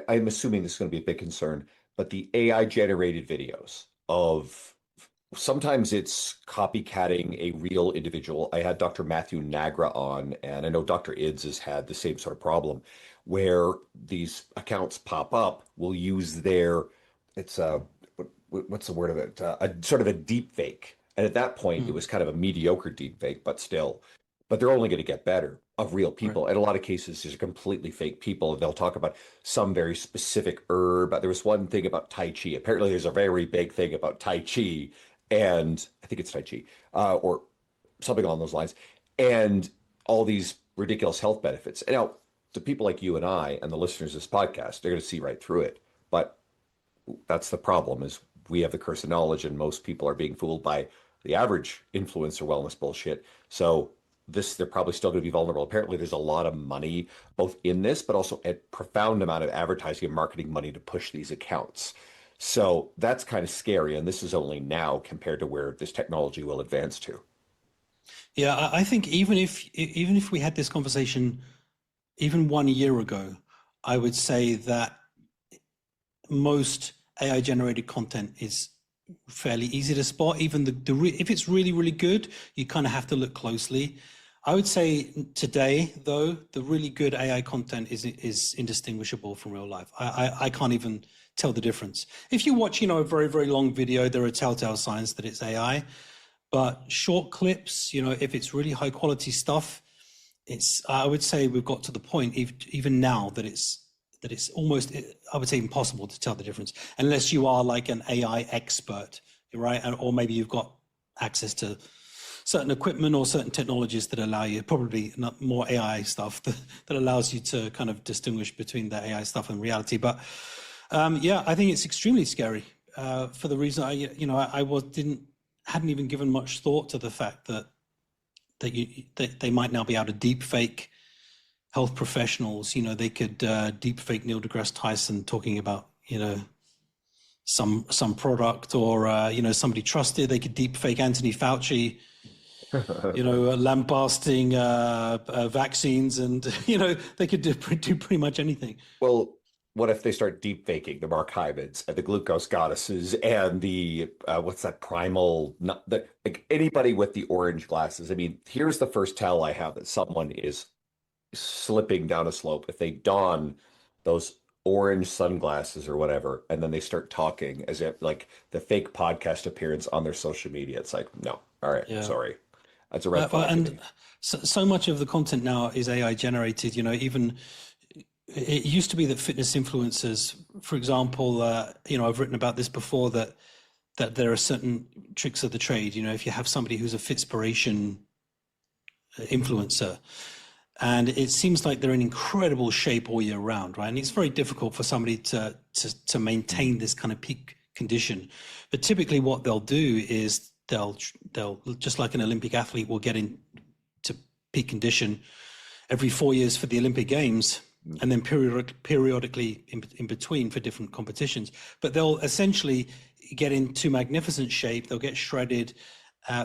I'm assuming this is going to be a big concern, but the AI generated videos of, sometimes it's copycatting a real individual. I had Dr. Matthew Nagra on, and I know Dr. Ids has had the same sort of problem, where these accounts pop up, will use their, it's what's the word of it? A sort of a deep fake. And at that point, it was kind of a mediocre deep fake, but still, but they're only going to get better, of real people. Right. In a lot of cases, these are completely fake people. They'll talk about some very specific herb. There was one thing about Tai Chi. Apparently, there's a very big thing about Tai Chi, and I think it's Tai Chi, or something along those lines, and all these ridiculous health benefits. And now, to people like you and I and the listeners of this podcast, they're going to see right through it. But that's the problem, is we have the curse of knowledge, and most people are being fooled by the average influencer wellness bullshit. So they're probably still going to be vulnerable. Apparently, there's a lot of money both in this, but also a profound amount of advertising and marketing money to push these accounts. So that's kind of scary. And this is only now compared to where this technology will advance to. Yeah, I think even if we had this conversation even 1 year ago, I would say that most AI generated content is fairly easy to spot. Even if it's really, really good, you kind of have to look closely. I would say today, though, the really good AI content is indistinguishable from real life. I can't even tell the difference. If you watch, a very, very long video, there are telltale signs that it's AI. But short clips, if it's really high quality stuff, I would say we've got to the point even now that it's almost, I would say, impossible to tell the difference unless you are like an AI expert, right? Or maybe you've got access to certain equipment or certain technologies that allow you, probably not more AI stuff that allows you to kind of distinguish between the AI stuff and reality. But yeah, I think it's extremely scary for the reason hadn't even given much thought to the fact that they might now be able to deep fake health professionals. They could deep fake Neil deGrasse Tyson talking about some product, or somebody trusted. They could deep fake Anthony Fauci lambasting vaccines, and they could do pretty much anything. Well, what if they start deep faking the Mark Hyman's and the glucose goddesses and the what's that primal, like anybody with the orange glasses? I mean, here's the first tell I have that someone is slipping down a slope if they don those orange sunglasses or whatever, and then they start talking as if like the fake podcast appearance on their social media. It's like, no, all right, yeah. Sorry, that's a red flag. And so much of the content now is AI generated. Even it used to be that fitness influencers, for example, I've written about this before, that there are certain tricks of the trade. If you have somebody who's a Fitspiration influencer, and it seems like they're in incredible shape all year round, right? And it's very difficult for somebody to maintain this kind of peak condition. But typically what they'll do is they'll just like an Olympic athlete will get into peak condition every 4 years for the Olympic Games. and then periodically in between for different competitions. But they'll essentially get into magnificent shape. They'll get shredded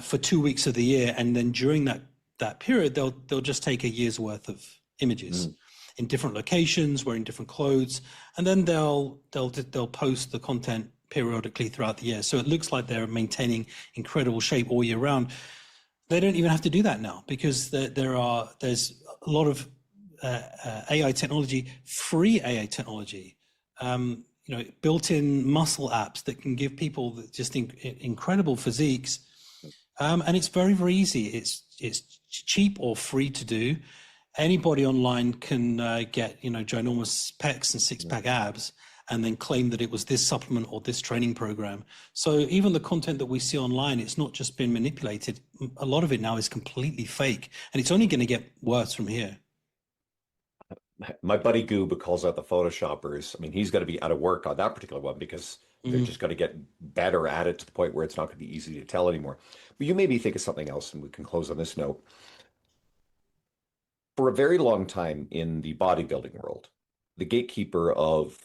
for 2 weeks of the year, and then during that period, they'll just take a year's worth of images in different locations, wearing different clothes, and then they'll post the content periodically throughout the year. So it looks like they're maintaining incredible shape all year round. They don't even have to do that now, because there's a lot of AI technology, free AI technology, built-in muscle apps that can give people just incredible physiques, and it's very, very easy. It's cheap or free to do. Anybody online can get ginormous pecs and six-pack abs, and then claim that it was this supplement or this training program. So even the content that we see online, it's not just been manipulated. A lot of it now is completely fake, and it's only going to get worse from here. My buddy Goob calls out the Photoshoppers. I mean, he's going to be out of work on that particular one, because they're just going to get better at it to the point where it's not going to be easy to tell anymore. But you made me think of something else, and we can close on this note. For a very long time in the bodybuilding world, the gatekeeper of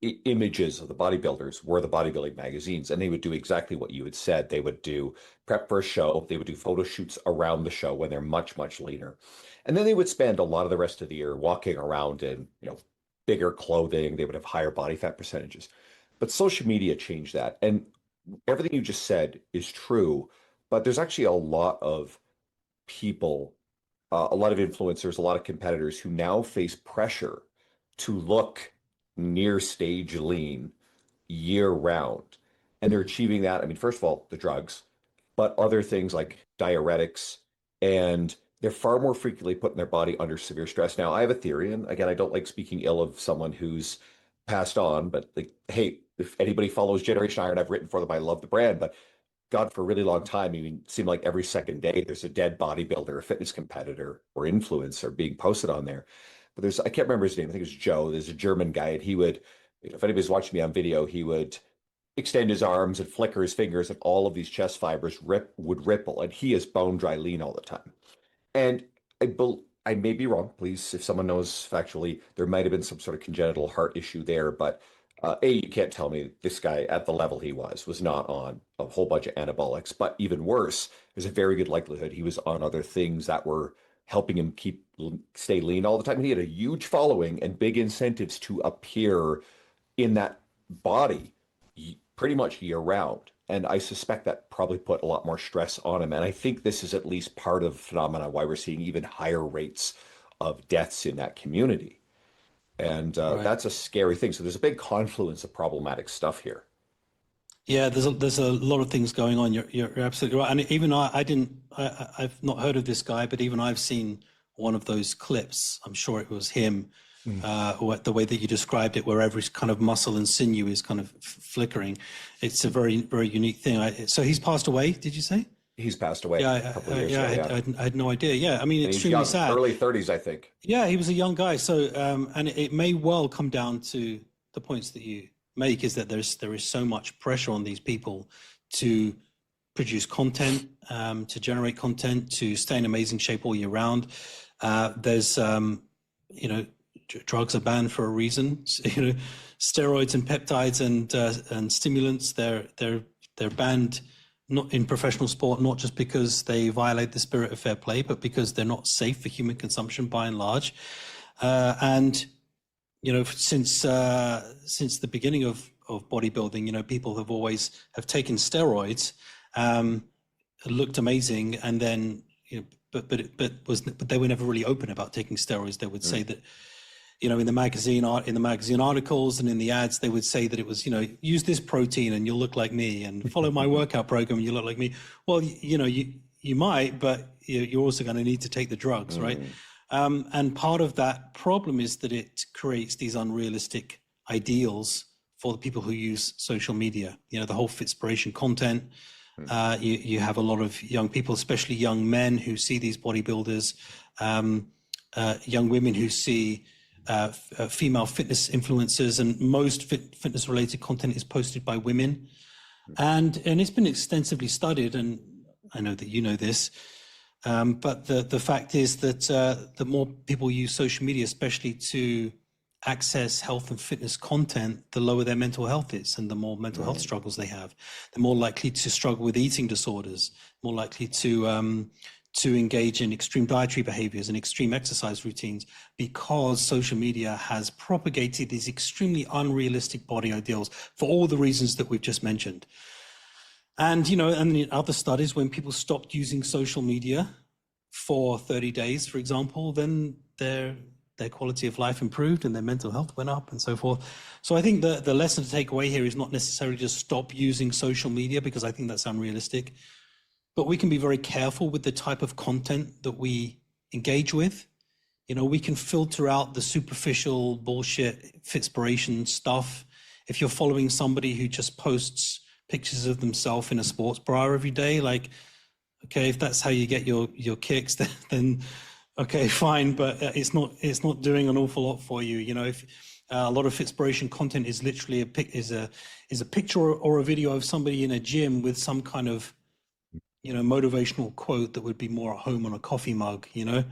images of the bodybuilders were the bodybuilding magazines, and they would do exactly what you had said. They would do prep for a show. They would do photo shoots around the show when they're much, much leaner. And then they would spend a lot of the rest of the year walking around in, bigger clothing. They would have higher body fat percentages. But social media changed that. And everything you just said is true, but there's actually a lot of people, a lot of influencers, a lot of competitors who now face pressure to look near stage lean year round. And they're achieving that. I mean, first of all, the drugs, but other things like diuretics, and they're far more frequently putting their body under severe stress. Now, I have a theory, and again, I don't like speaking ill of someone who's passed on, but hey, if anybody follows Generation Iron, I've written for them. I love the brand, but God, for a really long time, I mean, it seemed like every second day there's a dead bodybuilder, a fitness competitor, or influencer being posted on there. But I can't remember his name. I think it was Joe. There's a German guy, and he would, if anybody's watching me on video, he would extend his arms and flicker his fingers, and all of these chest fibers would ripple, and he is bone dry lean all the time. And I may be wrong, please, if someone knows factually, there might have been some sort of congenital heart issue there, but you can't tell me this guy at the level he was not on a whole bunch of anabolics. But even worse, there's a very good likelihood he was on other things that were helping him stay lean all the time. And he had a huge following and big incentives to appear in that body pretty much year round. And I suspect that probably put a lot more stress on him. And I think this is at least part of the phenomena why we're seeing even higher rates of deaths in that community. And that's a scary thing. So there's a big confluence of problematic stuff here. Yeah, there's a lot of things going on. You're absolutely right. And even I've not heard of this guy, but even I've seen one of those clips. I'm sure it was him, the way that you described it, where every kind of muscle and sinew is kind of flickering. It's a very, very unique thing. So he's passed away, did you say? He's passed away a couple of years ago. I had no idea. Yeah, I mean, and extremely sad. Early 30s, I think. Yeah, he was a young guy. So, and it may well come down to the points that you make, is that there is so much pressure on these people to produce content, to generate content, to stay in amazing shape all year round. There's, drugs are banned for a reason. Steroids and peptides and stimulants, they're banned. Not in professional sport, not just because they violate the spirit of fair play, but because they're not safe for human consumption by and large. And since the beginning of bodybuilding, people have always taken steroids, looked amazing, and then but they were never really open about taking steroids. They would say that. In the magazine articles and in the ads, they would say that it was, use this protein and you'll look like me, and follow my workout program and you look like me. Well, you might, but you're also going to need to take the drugs, right? And part of that problem is that it creates these unrealistic ideals for the people who use social media. The whole Fitspiration content. You have a lot of young people, especially young men, who see these bodybuilders, young women who see female fitness influencers, and most fitness related content is posted by women, and it's been extensively studied, and I know that you know this, But the fact is that the more people use social media, especially to access health and fitness content, the lower their mental health is, and the more mental health struggles they have. They're more likely to struggle with eating disorders, more likely to engage in extreme dietary behaviors and extreme exercise routines, because social media has propagated these extremely unrealistic body ideals for all the reasons that we've just mentioned. And, and in other studies, when people stopped using social media for 30 days, for example, then their quality of life improved and their mental health went up and so forth. So I think the lesson to take away here is not necessarily just stop using social media, because I think that's unrealistic, but we can be very careful with the type of content that we engage with. We can filter out the superficial bullshit, fitspiration stuff. If you're following somebody who just posts pictures of themselves in a sports bra every day, like, okay, if that's how you get your kicks, then okay, fine, but it's not doing an awful lot for you. If a lot of fitspiration content is literally a picture or a video of somebody in a gym with some kind of motivational quote that would be more at home on a coffee mug, and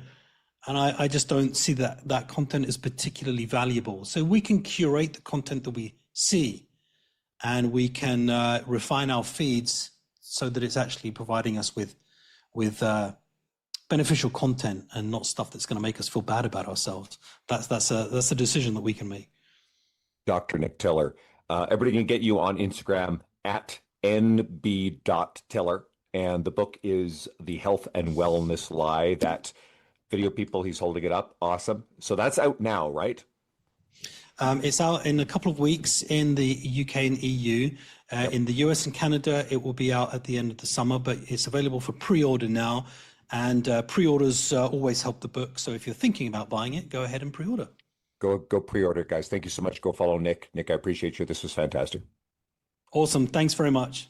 I just don't see that content is particularly valuable. So we can curate the content that we see, and we can refine our feeds so that it's actually providing us with beneficial content and not stuff that's going to make us feel bad about ourselves. That's a decision that we can make. Dr. Nick Tiller. Everybody can get you on Instagram at nb.tiller. And the book is The Health and Wellness Lie. That video, people, he's holding it up. Awesome. So that's out now, right? It's out in a couple of weeks in the UK and EU. In the US and Canada, it will be out at the end of the summer, but it's available for pre-order now. And pre-orders always help the book. So if you're thinking about buying it, go ahead and pre-order. Go pre-order, guys. Thank you so much. Go follow Nick. Nick, I appreciate you. This was fantastic. Awesome. Thanks very much.